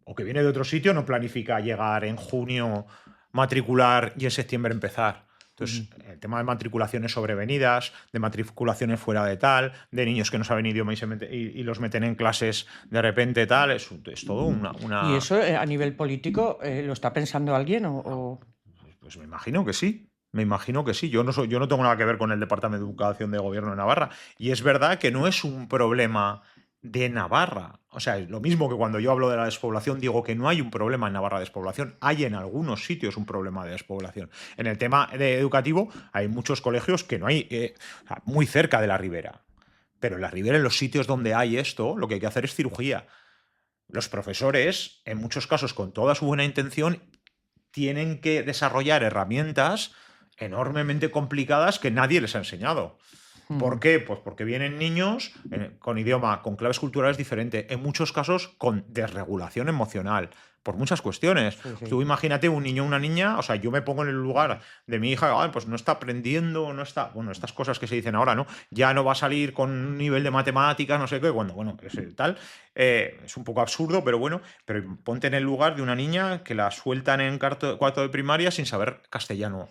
o que viene de otro sitio no planifica llegar en junio, matricular y en septiembre empezar. Entonces, el tema de matriculaciones sobrevenidas, de matriculaciones fuera de tal, de niños que no saben idioma y los meten en clases de repente tal, es todo una... ¿Y eso a nivel político lo está pensando alguien o...? Pues me imagino que sí. Me imagino que sí. Yo no tengo nada que ver con el Departamento de Educación de Gobierno de Navarra. Y es verdad que no es un problema de Navarra. O sea, es lo mismo que cuando yo hablo de la despoblación, digo que no hay un problema en Navarra de despoblación. Hay en algunos sitios un problema de despoblación. En el tema educativo hay muchos colegios que no hay, muy cerca de la Ribera. Pero en la Ribera, en los sitios donde hay esto, lo que hay que hacer es cirugía. Los profesores, en muchos casos con toda su buena intención, tienen que desarrollar herramientas enormemente complicadas que nadie les ha enseñado. ¿Por qué? Pues porque vienen niños con idioma, con claves culturales diferentes, en muchos casos con desregulación emocional, por muchas cuestiones. Sí. Tú imagínate un niño o una niña, o sea, yo me pongo en el lugar de mi hija, pues no está aprendiendo, no está... Bueno, estas cosas que se dicen ahora, ¿no? Ya no va a salir con un nivel de matemáticas, no sé qué, bueno, es tal. Es un poco absurdo, pero bueno, pero ponte en el lugar de una niña que la sueltan en cuarto de primaria sin saber castellano.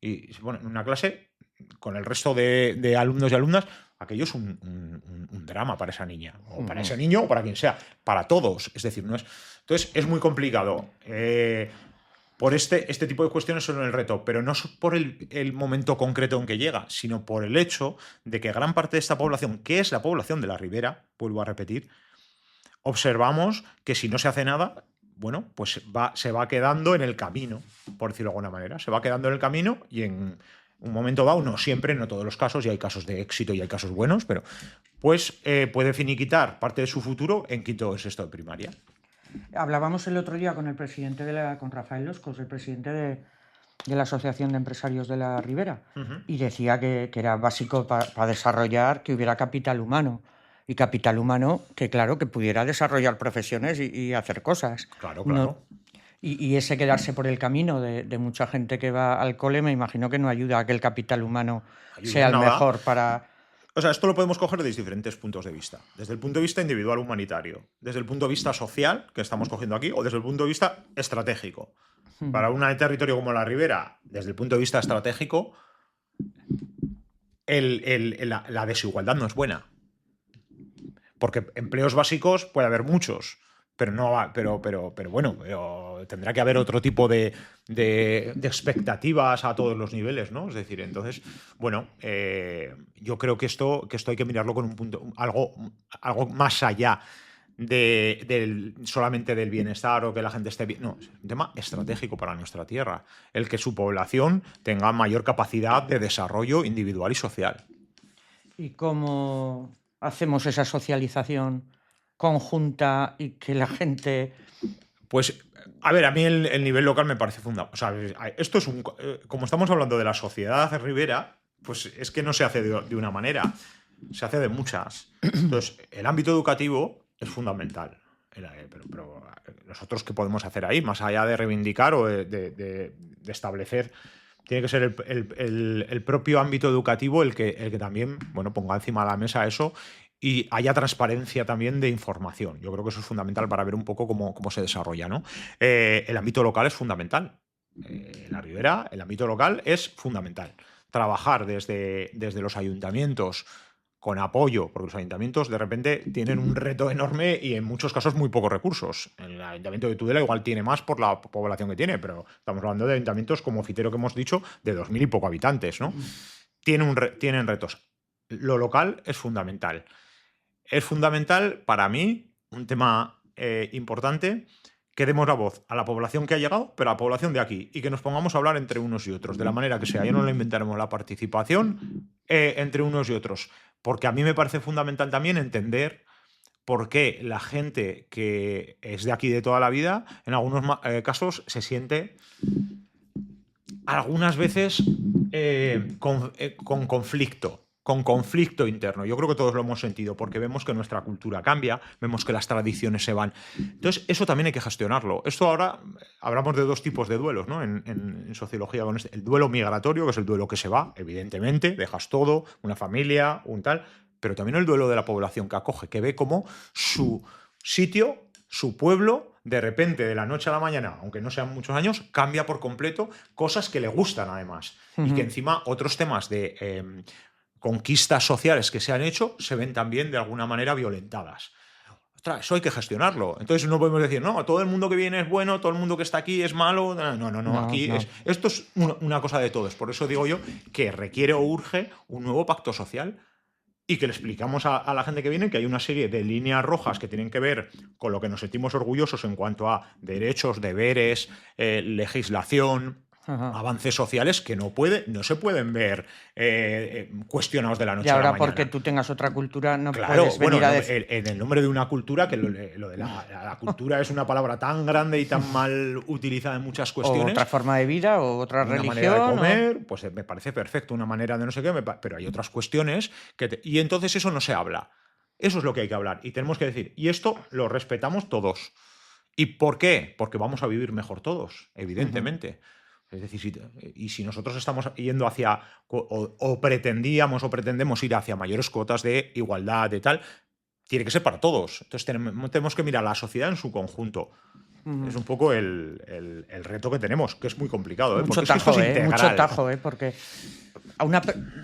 Y bueno, en una clase con el resto de alumnos y alumnas, aquello es un drama para esa niña, o para ese niño, o para quien sea, para todos. Es decir, no es. Entonces, es muy complicado. Por este tipo de cuestiones son el reto, pero no por el momento concreto en que llega, sino por el hecho de que gran parte de esta población, que es la población de la Ribera, vuelvo a repetir, observamos que si no se hace nada, bueno, pues se va quedando en el camino, por decirlo de alguna manera. Se va quedando en el camino y en un momento dado, no siempre, no todos los casos, y hay casos de éxito y hay casos buenos, pero pues puede finiquitar parte de su futuro en quinto o sexto de primaria. Hablábamos el otro día con el presidente con Rafael Loscos, el presidente de la Asociación de Empresarios de la Ribera, y decía que era básico para desarrollar que hubiera capital humano. Y capital humano que, claro, que pudiera desarrollar profesiones y hacer cosas. Claro. No, y ese quedarse por el camino de mucha gente que va al cole, me imagino que no ayuda a que el capital humano sea el mejor para... O sea, esto lo podemos coger desde diferentes puntos de vista. Desde el punto de vista individual humanitario, desde el punto de vista social, que estamos cogiendo aquí, o desde el punto de vista estratégico. Para un territorio como la Ribera, desde el punto de vista estratégico, la desigualdad no es buena. Porque empleos básicos puede haber muchos, pero tendrá que haber otro tipo de expectativas a todos los niveles, ¿no? Es decir, entonces, bueno, yo creo que esto hay que mirarlo con un punto, algo más allá solamente del bienestar o que la gente esté bien. No, es un tema estratégico para nuestra tierra, el que su población tenga mayor capacidad de desarrollo individual y social. ¿Y cómo hacemos esa socialización conjunta y que la gente...? Pues, a ver, a mí el nivel local me parece fundamental. O sea, esto es como estamos hablando de la sociedad ribera, pues es que no se hace de una manera, se hace de muchas. Entonces, el ámbito educativo es fundamental. Pero nosotros, ¿qué podemos hacer ahí? Más allá de reivindicar o de establecer, tiene que ser el propio ámbito educativo el que también, bueno, ponga encima de la mesa eso y haya transparencia también de información. Yo creo que eso es fundamental para ver un poco cómo se desarrolla, ¿no? El ámbito local es fundamental. En la Ribera, el ámbito local es fundamental. Trabajar desde los ayuntamientos con apoyo, porque los ayuntamientos de repente tienen un reto enorme y en muchos casos muy pocos recursos. El ayuntamiento de Tudela igual tiene más por la población que tiene, pero estamos hablando de ayuntamientos como Fitero, que hemos dicho, de 2.000 y poco habitantes, ¿no? Tienen retos. Lo local es fundamental. Es fundamental para mí, un tema importante, que demos la voz a la población que ha llegado, pero a la población de aquí, y que nos pongamos a hablar entre unos y otros, de la manera que sea. Ya no la inventaremos, la participación entre unos y otros, porque a mí me parece fundamental también entender por qué la gente que es de aquí de toda la vida, en algunos casos, se siente algunas veces con conflicto interno. Yo creo que todos lo hemos sentido, porque vemos que nuestra cultura cambia, vemos que las tradiciones se van. Entonces, eso también hay que gestionarlo. Esto ahora, hablamos de dos tipos de duelos, ¿no? En sociología, con el duelo migratorio, que es el duelo que se va, evidentemente, dejas todo, una familia, un tal, pero también el duelo de la población que acoge, que ve cómo su sitio, su pueblo, de repente, de la noche a la mañana, aunque no sean muchos años, cambia por completo, cosas que le gustan además. Y que encima otros temas de conquistas sociales que se han hecho se ven también de alguna manera violentadas. Ostras, eso hay que gestionarlo. Entonces no podemos decir, no, todo el mundo que viene es bueno, todo el mundo que está aquí es malo. No, aquí no. Esto es una cosa de todos. Por eso digo yo que requiere o urge un nuevo pacto social, y que le explicamos a la gente que viene que hay una serie de líneas rojas que tienen que ver con lo que nos sentimos orgullosos en cuanto a derechos, deberes, legislación, avances sociales que no se pueden ver cuestionados de la noche a la mañana. Y ahora porque tú tengas otra cultura no claro, puedes venir a decir... en el nombre de una cultura, que lo de la cultura es una palabra tan grande y tan mal utilizada en muchas cuestiones. O otra forma de vida, o otra religión. Una manera de comer, pues me parece perfecto, una manera de no sé qué, pero hay otras cuestiones y entonces eso no se habla. Eso es lo que hay que hablar y tenemos que decir, y esto lo respetamos todos. ¿Y por qué? Porque vamos a vivir mejor todos, evidentemente. Es decir, si nosotros estamos yendo hacia, o pretendemos ir hacia mayores cuotas de igualdad, de tal, tiene que ser para todos. Entonces tenemos que mirar a la sociedad en su conjunto. Es un poco el reto que tenemos, que es muy complicado. Mucho tajo, porque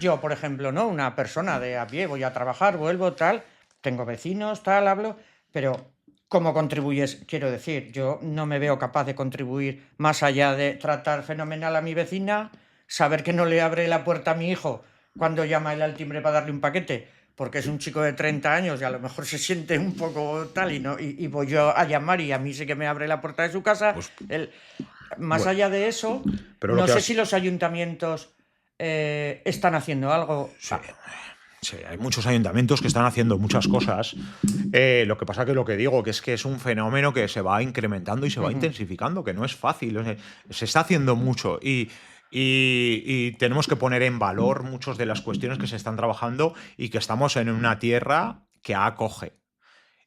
yo, por ejemplo, ¿no? Una persona de a pie, voy a trabajar, vuelvo, tal, tengo vecinos, tal, hablo, pero... ¿Cómo contribuyes? Quiero decir, yo no me veo capaz de contribuir más allá de tratar fenomenal a mi vecina, saber que no le abre la puerta a mi hijo cuando llama él al timbre para darle un paquete, porque es un chico de 30 años y a lo mejor se siente un poco tal y voy yo a llamar y a mí sí que me abre la puerta de su casa. Pues, más allá de eso, no sé si los ayuntamientos están haciendo algo. Sí, hay muchos ayuntamientos que están haciendo muchas cosas. Lo que pasa que es que es un fenómeno que se va incrementando y se va intensificando, que no es fácil. O sea, se está haciendo mucho y tenemos que poner en valor muchas de las cuestiones que se están trabajando y que estamos en una tierra que acoge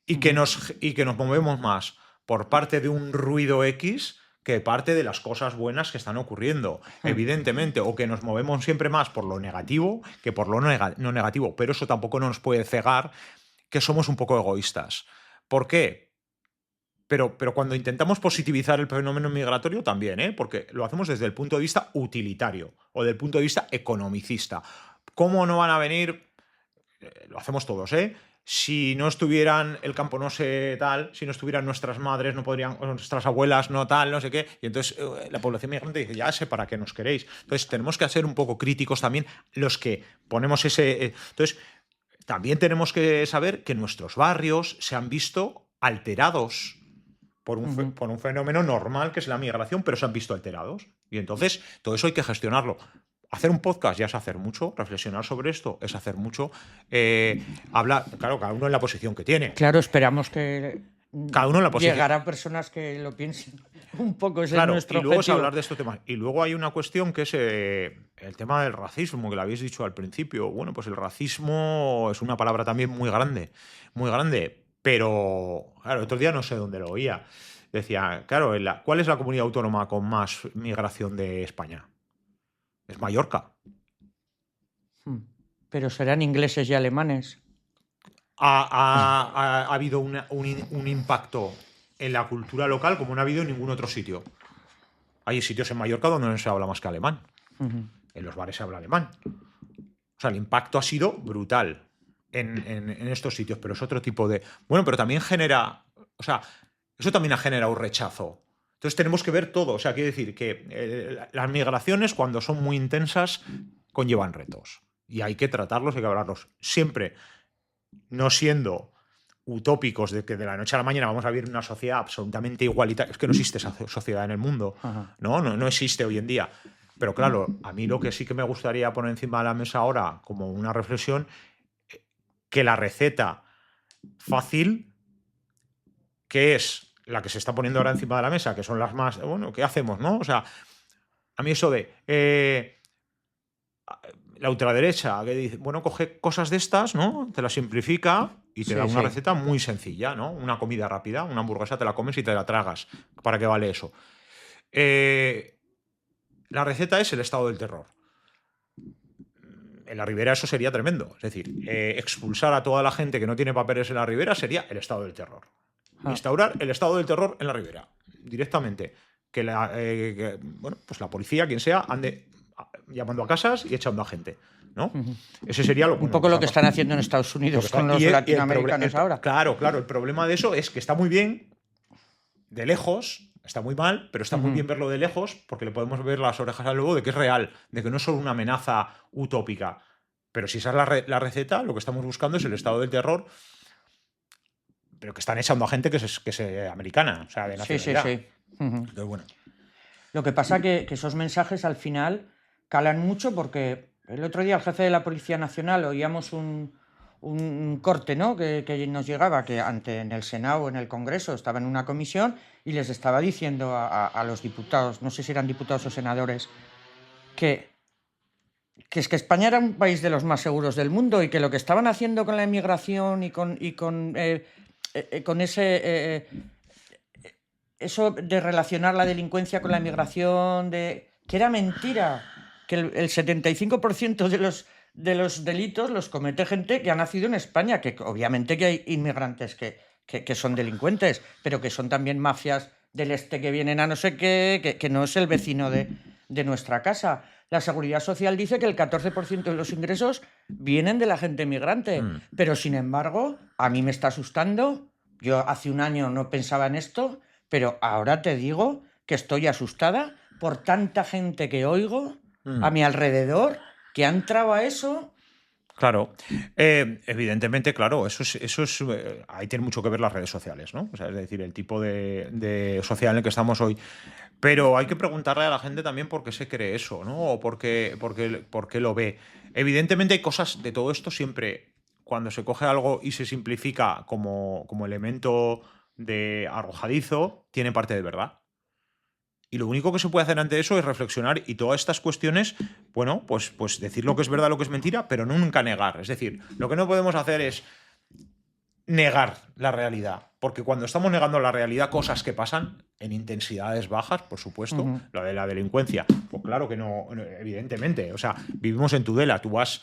y que nos movemos más por parte de un ruido X que parte de las cosas buenas que están ocurriendo, evidentemente, o que nos movemos siempre más por lo negativo que por lo no negativo, pero eso tampoco nos puede cegar que somos un poco egoístas. ¿Por qué? Pero cuando intentamos positivizar el fenómeno migratorio también, porque lo hacemos desde el punto de vista utilitario o del punto de vista economicista. ¿Cómo no van a venir? Lo hacemos todos, Si no estuvieran el campo no sé tal, si no estuvieran nuestras madres, no podrían, o nuestras abuelas no tal, no sé qué, y entonces la población migrante dice, ya sé para qué nos queréis. Entonces tenemos que ser un poco críticos también los que ponemos ese... Entonces también tenemos que saber que nuestros barrios se han visto alterados por un fenómeno normal que es la migración, pero se han visto alterados. Y entonces todo eso hay que gestionarlo. Hacer un podcast ya es hacer mucho, reflexionar sobre esto es hacer mucho, hablar, claro, cada uno en la posición que tiene. Claro, esperamos que cada uno en la posición. Llegará personas que lo piensen un poco, ese claro, es nuestro y luego objetivo. Es hablar de estos temas. Y luego hay una cuestión que es el tema del racismo, que lo habéis dicho al principio. Bueno, pues el racismo es una palabra también muy grande, pero claro, el otro día no sé dónde lo oía. Decía, claro, ¿cuál es la comunidad autónoma con más migración de España? Es Mallorca. Pero serán ingleses y alemanes. ha habido un impacto en la cultura local como no ha habido en ningún otro sitio. Hay sitios en Mallorca donde no se habla más que alemán. En los bares se habla alemán. O sea, el impacto ha sido brutal en estos sitios, pero es otro tipo de... Bueno, pero también genera... O sea, eso también ha generado rechazo. Entonces tenemos que ver todo. O sea, quiere decir que las migraciones, cuando son muy intensas, conllevan retos. Y hay que tratarlos, hay que hablarlos. Siempre no siendo utópicos de que de la noche a la mañana vamos a vivir una sociedad absolutamente igualitaria. Es que no existe esa sociedad en el mundo. No existe hoy en día. Pero claro, a mí lo que sí que me gustaría poner encima de la mesa ahora como una reflexión, que la receta fácil, que es la que se está poniendo ahora encima de la mesa, que son las más... Bueno, ¿qué hacemos, no? O sea, a mí eso de... la ultraderecha, que dice, bueno, coge cosas de estas, ¿no? Te las simplifica y te da una receta muy sencilla, ¿no? Una comida rápida, una hamburguesa te la comes y te la tragas. ¿Para qué vale eso? La receta es el estado del terror. En la Ribera eso sería tremendo. Es decir, expulsar a toda la gente que no tiene papeles en la Ribera sería el estado del terror. Instaurar el estado del terror en la Ribera. Directamente. Bueno, pues la policía, quien sea, ande llamando a casas y echando a gente, ¿no? Ese sería lo un poco lo que están haciendo en Estados Unidos con los latinoamericanos ahora. Claro, el problema de eso es que está muy bien de lejos, está muy mal, pero está muy bien verlo de lejos porque le podemos ver las orejas al lobo de que es real, de que no es solo una amenaza utópica. Pero si esa es la receta, lo que estamos buscando es el estado del terror, pero que están echando a gente que es americana, o sea, de nacionalidad. Sí. Entonces, bueno. Lo que pasa que esos mensajes al final calan mucho porque el otro día el jefe de la Policía Nacional oíamos un corte, ¿no? que nos llegaba, que en el Senado o en el Congreso estaba en una comisión y les estaba diciendo a los diputados, no sé si eran diputados o senadores, que es que España era un país de los más seguros del mundo y que lo que estaban haciendo con la inmigración y con ese... eso de relacionar la delincuencia con la inmigración, que era mentira, que el 75% de los delitos los comete gente que ha nacido en España, que obviamente que hay inmigrantes que son delincuentes, pero que son también mafias del este que vienen a no sé qué, que no es el vecino de nuestra casa. La Seguridad Social dice que el 14% de los ingresos vienen de la gente migrante, pero sin embargo, a mí me está asustando. Yo hace un año no pensaba en esto, pero ahora te digo que estoy asustada por tanta gente que oigo a mi alrededor que ha entrado a eso. Claro, evidentemente, claro, eso es ahí tiene mucho que ver las redes sociales, ¿no? O sea, es decir, el tipo de social en el que estamos hoy. Pero hay que preguntarle a la gente también por qué se cree eso, ¿no? O por qué lo ve. Evidentemente hay cosas de todo esto siempre, cuando se coge algo y se simplifica como elemento de arrojadizo, tiene parte de verdad. Y lo único que se puede hacer ante eso es reflexionar y todas estas cuestiones, bueno, pues decir lo que es verdad, lo que es mentira, pero nunca negar. Es decir, lo que no podemos hacer es negar la realidad, porque cuando estamos negando la realidad, cosas que pasan en intensidades bajas, por supuesto, lo de la delincuencia, pues claro que no, evidentemente. O sea, vivimos en Tudela, tú vas...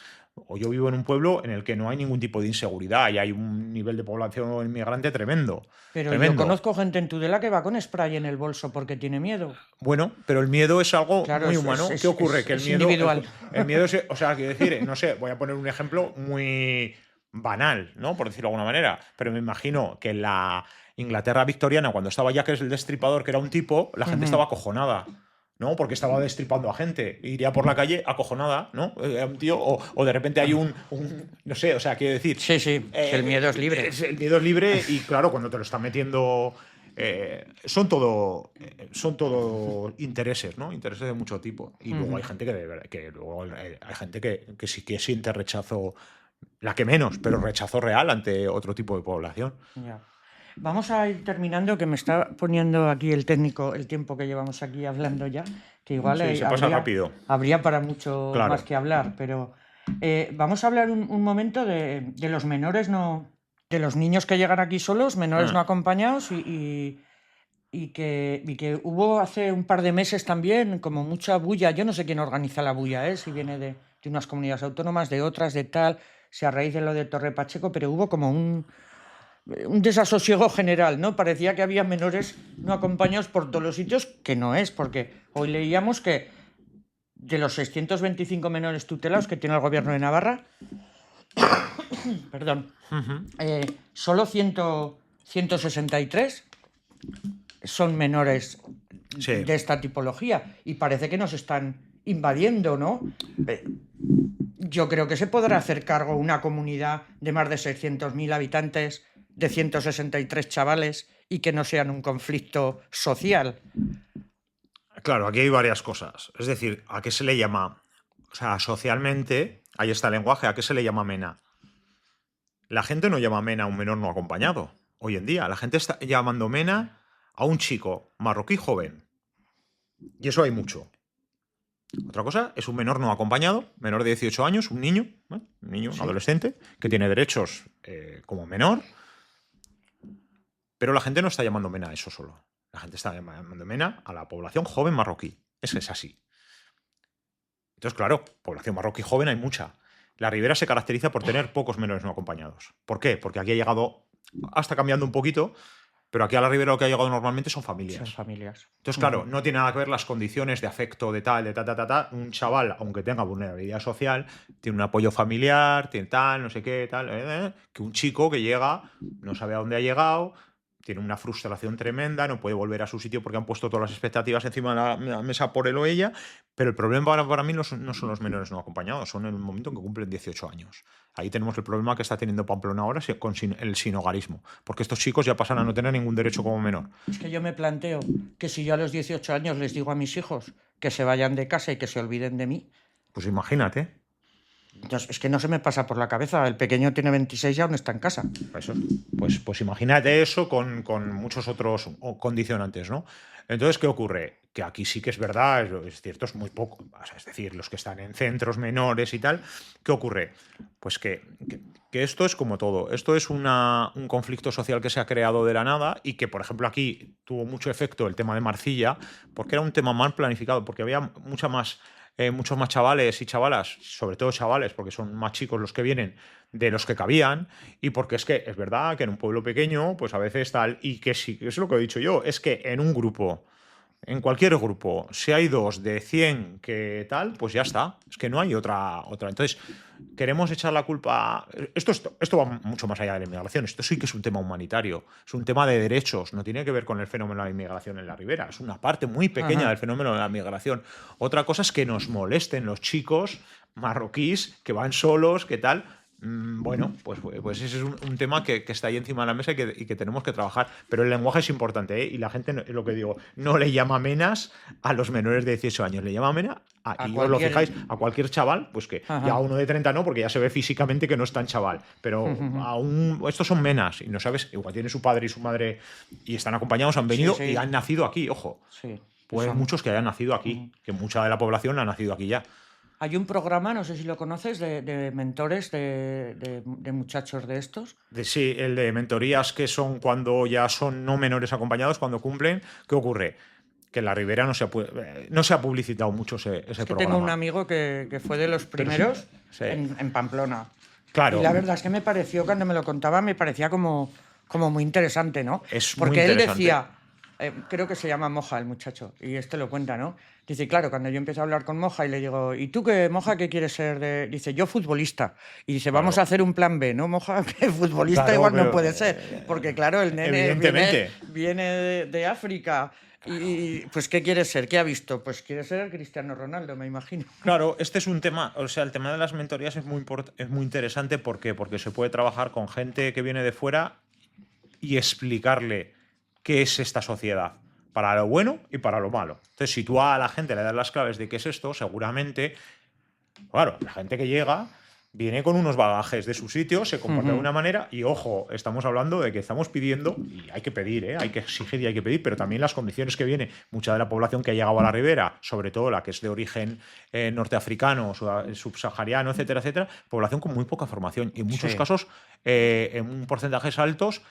O yo vivo en un pueblo en el que no hay ningún tipo de inseguridad y hay un nivel de población inmigrante tremendo. Pero yo conozco gente en Tudela que va con spray en el bolso porque tiene miedo. Bueno, pero el miedo es algo muy humano. ¿Qué ocurre? Que el miedo... individual. El miedo es... O sea, quiero decir, no sé, voy a poner un ejemplo muy banal, ¿no? Por decirlo de alguna manera. Pero me imagino que en la Inglaterra victoriana, cuando estaba Jack el Destripador, que era un tipo, la gente estaba acojonada, ¿no? Porque estaba destripando a gente. Iría por la calle acojonada, ¿no? Un tío, o de repente hay un no sé, o sea, quiero decir... Sí, el miedo es libre. El miedo es libre y claro, cuando te lo están metiendo... son todo intereses, ¿no? Intereses de mucho tipo. Y luego hay gente que sí que siente rechazo, la que menos, pero rechazo real ante otro tipo de población. Ya. Vamos a ir terminando, que me está poniendo aquí el técnico el tiempo que llevamos aquí hablando ya, que igual se pasa rápido. Habría para mucho más que hablar, pero vamos a hablar un momento de los menores, de los niños que llegan aquí solos, menores no acompañados y que hubo hace un par de meses también como mucha bulla. Yo no sé quién organiza la bulla, si viene de unas comunidades autónomas, de otras, de tal... si a raíz de lo de Torre Pacheco, pero hubo como un desasosiego general, ¿no? Parecía que había menores no acompañados por todos los sitios, que no es, porque hoy leíamos que de los 625 menores tutelados que tiene el gobierno de Navarra, perdón, solo 163 son menores de esta tipología y parece que nos están invadiendo, ¿no? Yo creo que se podrá hacer cargo una comunidad de más de 600.000 habitantes de 163 chavales y que no sean un conflicto social. Claro, aquí hay varias cosas. Es decir, ¿a qué se le llama? O sea, socialmente, ahí está el lenguaje, ¿a qué se le llama mena? La gente no llama mena a un menor no acompañado. Hoy en día, la gente está llamando mena a un chico marroquí joven. Y eso hay mucho. Otra cosa es un menor no acompañado, menor de 18 años, un niño, ¿eh? Un niño, un adolescente, que tiene derechos como menor. Pero la gente no está llamando mena a eso solo. La gente está llamando mena a la población joven marroquí. Eso es así. Entonces, claro, población marroquí joven hay mucha. La Ribera se caracteriza por tener pocos menores no acompañados. ¿Por qué? Porque aquí ha llegado, hasta cambiando un poquito, pero aquí a la Ribera lo que ha llegado normalmente son familias. Son familias. Entonces, claro, no tiene nada que ver las condiciones de afecto, de tal, de ta. Un chaval, aunque tenga vulnerabilidad social, tiene un apoyo familiar, tiene tal, no sé qué, tal, que un chico que llega, no sabe a dónde ha llegado, tiene una frustración tremenda, no puede volver a su sitio porque han puesto todas las expectativas encima de la mesa por él o ella, pero el problema para mí no son los menores no acompañados, son en el momento en que cumplen 18 años. Ahí tenemos el problema que está teniendo Pamplona ahora con el sinhogarismo, porque estos chicos ya pasan a no tener ningún derecho como menor. Es que yo me planteo que si yo a los 18 años les digo a mis hijos que se vayan de casa y que se olviden de mí, pues imagínate. Es que no se me pasa por la cabeza. El pequeño tiene 26 y aún está en casa. Eso. Pues imagínate eso con muchos otros condicionantes, ¿no? Entonces, ¿qué ocurre? Que aquí sí que es verdad, es cierto, es muy poco. Es decir, los que están en centros menores y tal, ¿qué ocurre? Pues que esto es como todo. Esto es un conflicto social que se ha creado de la nada y que, por ejemplo, aquí tuvo mucho efecto el tema de Marcilla, porque era un tema mal planificado, porque había muchos más chavales y chavalas, sobre todo chavales, porque son más chicos los que vienen de los que cabían, y porque es que es verdad que en un pueblo pequeño, pues a veces tal, y que sí, es lo que he dicho yo, es que en un grupo, en cualquier grupo, si hay 2 de 100 que tal, pues ya está, es que no hay otra. Entonces, queremos echar la culpa. Esto va mucho más allá de la inmigración, esto sí que es un tema humanitario, es un tema de derechos, no tiene que ver con el fenómeno de la inmigración en la Ribera, es una parte muy pequeña del fenómeno de la migración. Otra cosa es que nos molesten los chicos marroquíes que van solos, que tal. Bueno, pues ese es un tema que está ahí encima de la mesa y que tenemos que trabajar. Pero el lenguaje es importante, ¿eh? Y la gente, lo que digo, no le llama menas a los menores de 18 años, le llama mena y os lo fijáis, a cualquier chaval, pues que ya a uno de 30 no, porque ya se ve físicamente que no es tan chaval. Pero estos son menas, y no sabes, igual tiene su padre y su madre y están acompañados, han venido y han nacido aquí, ojo. Sí. Pues muchos que hayan nacido aquí, que mucha de la población ha nacido aquí ya. Hay un programa, no sé si lo conoces, de mentores de muchachos de estos. Sí, el de mentorías, que son cuando ya son no menores acompañados, cuando cumplen. ¿Qué ocurre? Que en la Ribera no se ha publicitado mucho ese programa. Tengo un amigo que fue de los primeros en Pamplona. Claro. Y la verdad es que me pareció, cuando me lo contaba, me parecía como muy interesante, ¿no? Porque él decía, creo que se llama Moja el muchacho, y lo cuenta, ¿no? Dice, claro, cuando yo empiezo a hablar con Moja y le digo, ¿y tú qué, Moja, qué quieres ser? Dice, yo futbolista. Y dice, vamos a hacer un plan B, ¿no, Moja? Que futbolista igual no puede ser. Porque, claro, el nene viene de África. Y pues, ¿qué quiere ser? ¿Qué ha visto? Pues quiere ser Cristiano Ronaldo, me imagino. Claro, este es un tema, o sea, el tema de las mentorías es muy interesante porque se puede trabajar con gente que viene de fuera y explicarle qué es esta sociedad, para lo bueno y para lo malo. Entonces, si tú a la gente le das las claves de qué es esto, seguramente, claro, la gente que llega viene con unos bagajes de su sitio, se comporta de una manera y, ojo, estamos hablando de que estamos pidiendo, y hay que pedir, hay que exigir y hay que pedir, pero también las condiciones que viene mucha de la población que ha llegado a la Ribera, sobre todo la que es de origen norteafricano, subsahariano, etcétera, etcétera, población con muy poca formación y en muchos casos, en porcentajes altos,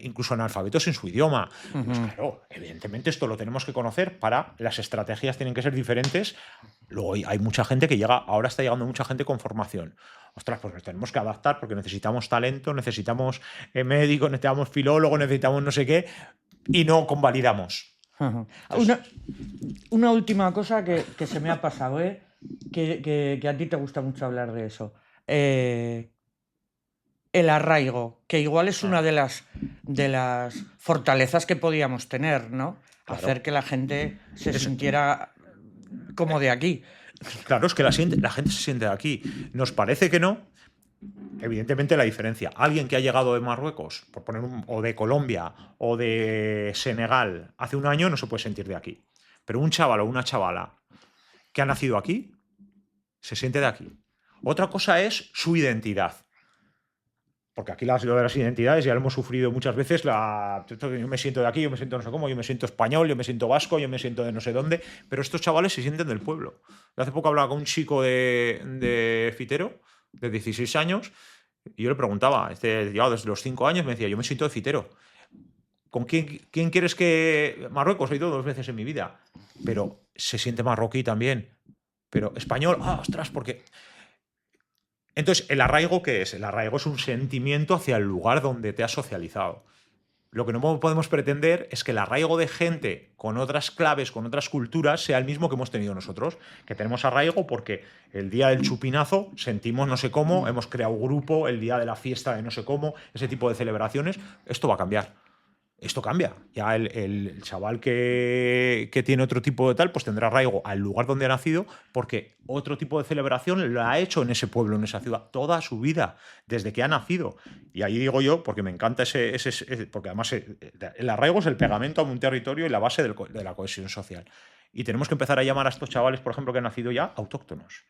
incluso analfabetos en su idioma. Pues claro, evidentemente esto lo tenemos que conocer las estrategias tienen que ser diferentes Luego hay mucha gente que llega, ahora está llegando mucha gente con formación. Ostras, pues nos tenemos que adaptar porque necesitamos talento, necesitamos médicos, necesitamos filólogos, necesitamos no sé qué, y no convalidamos. Una última cosa que se me ha pasado, que a ti te gusta mucho hablar de eso. El arraigo, que igual es una de las fortalezas que podíamos tener, ¿no? Claro. Hacer que la gente se sintiera como de aquí. Claro, es que la gente se siente de aquí. Nos parece que no. Evidentemente la diferencia. Alguien que ha llegado de Marruecos, por poner o de Colombia o de Senegal hace un año no se puede sentir de aquí. Pero un chaval o una chavala que ha nacido aquí se siente de aquí. Otra cosa es su identidad. Porque aquí lo de las identidades ya lo hemos sufrido muchas veces. Yo me siento de aquí, yo me siento no sé cómo, yo me siento español, yo me siento vasco, yo me siento de no sé dónde. Pero estos chavales se sienten del pueblo. Hace poco hablaba con un chico de Fitero, de 16 años, y yo le preguntaba, desde los 5 años, me decía, yo me siento de Fitero. ¿Con quién quieres que...? Marruecos he ido 2 veces en mi vida. Pero se siente marroquí también. Pero español, ostras, porque... Entonces, ¿el arraigo qué es? El arraigo es un sentimiento hacia el lugar donde te has socializado. Lo que no podemos pretender es que el arraigo de gente con otras claves, con otras culturas, sea el mismo que hemos tenido nosotros. Que tenemos arraigo porque el día del chupinazo sentimos no sé cómo, hemos creado grupo, el día de la fiesta de no sé cómo, ese tipo de celebraciones. Esto va a cambiar. Esto cambia. Ya el chaval que tiene otro tipo de tal, pues tendrá arraigo al lugar donde ha nacido, porque otro tipo de celebración lo ha hecho en ese pueblo, en esa ciudad, toda su vida, desde que ha nacido. Y ahí digo yo, porque me encanta porque además el arraigo es el pegamento a un territorio y la base de la cohesión social. Y tenemos que empezar a llamar a estos chavales, por ejemplo, que han nacido ya, autóctonos.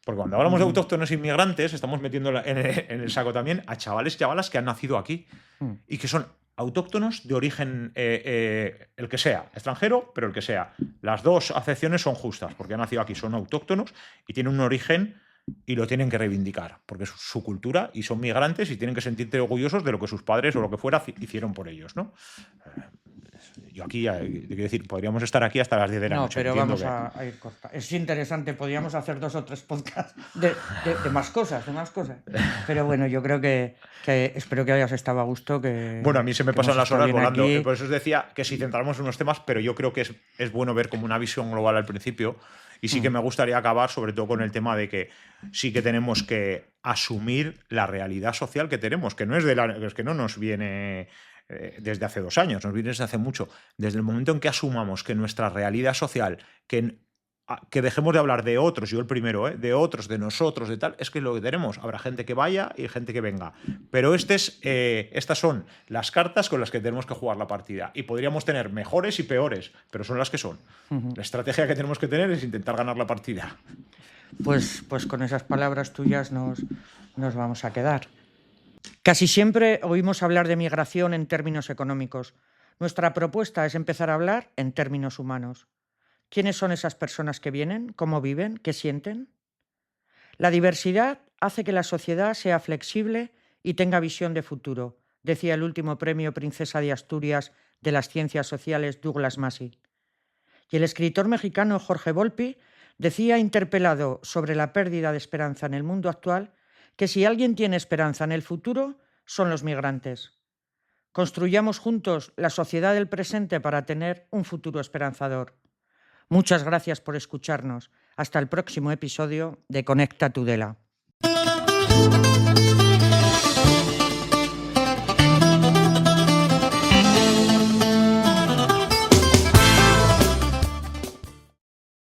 Porque cuando hablamos de autóctonos inmigrantes, estamos metiendo en el saco también a chavales y chavalas que han nacido aquí y que son autóctonos de origen, el que sea, extranjero, pero el que sea. Las dos acepciones son justas, porque han nacido aquí, son autóctonos y tienen un origen y lo tienen que reivindicar, porque es su cultura y son migrantes y tienen que sentirse orgullosos de lo que sus padres o lo que fuera hicieron por ellos, ¿no? Yo aquí, quiero decir, podríamos estar aquí hasta las 10 de la noche. No, pero vamos a ir corta. Es interesante, podríamos hacer 2 o 3 podcasts de más cosas, Pero bueno, yo creo que espero que hayas estado a gusto. Bueno, a mí se me pasan las horas volando. Aquí. Por eso os decía que si centramos en unos temas, pero yo creo que es bueno ver como una visión global al principio. Y sí que me gustaría acabar sobre todo con el tema de que sí que tenemos que asumir la realidad social que tenemos, que no es que no nos viene desde hace 2 años, nos viene desde hace mucho. Desde el momento en que asumamos que nuestra realidad social, que dejemos de hablar de otros, yo el primero, de otros, de nosotros, de tal, es que es lo que tenemos. Habrá gente que vaya y gente que venga. Pero estas son las cartas con las que tenemos que jugar la partida. Y podríamos tener mejores y peores, pero son las que son. La estrategia que tenemos que tener es intentar ganar la partida. Pues con esas palabras tuyas nos vamos a quedar. Casi siempre oímos hablar de migración en términos económicos. Nuestra propuesta es empezar a hablar en términos humanos. ¿Quiénes son esas personas que vienen? ¿Cómo viven? ¿Qué sienten? La diversidad hace que la sociedad sea flexible y tenga visión de futuro, decía el último premio Princesa de Asturias de las Ciencias Sociales Douglas Massey. Y el escritor mexicano Jorge Volpi decía, interpelado sobre la pérdida de esperanza en el mundo actual, que si alguien tiene esperanza en el futuro, son los migrantes. Construyamos juntos la sociedad del presente para tener un futuro esperanzador. Muchas gracias por escucharnos. Hasta el próximo episodio de Conecta Tudela.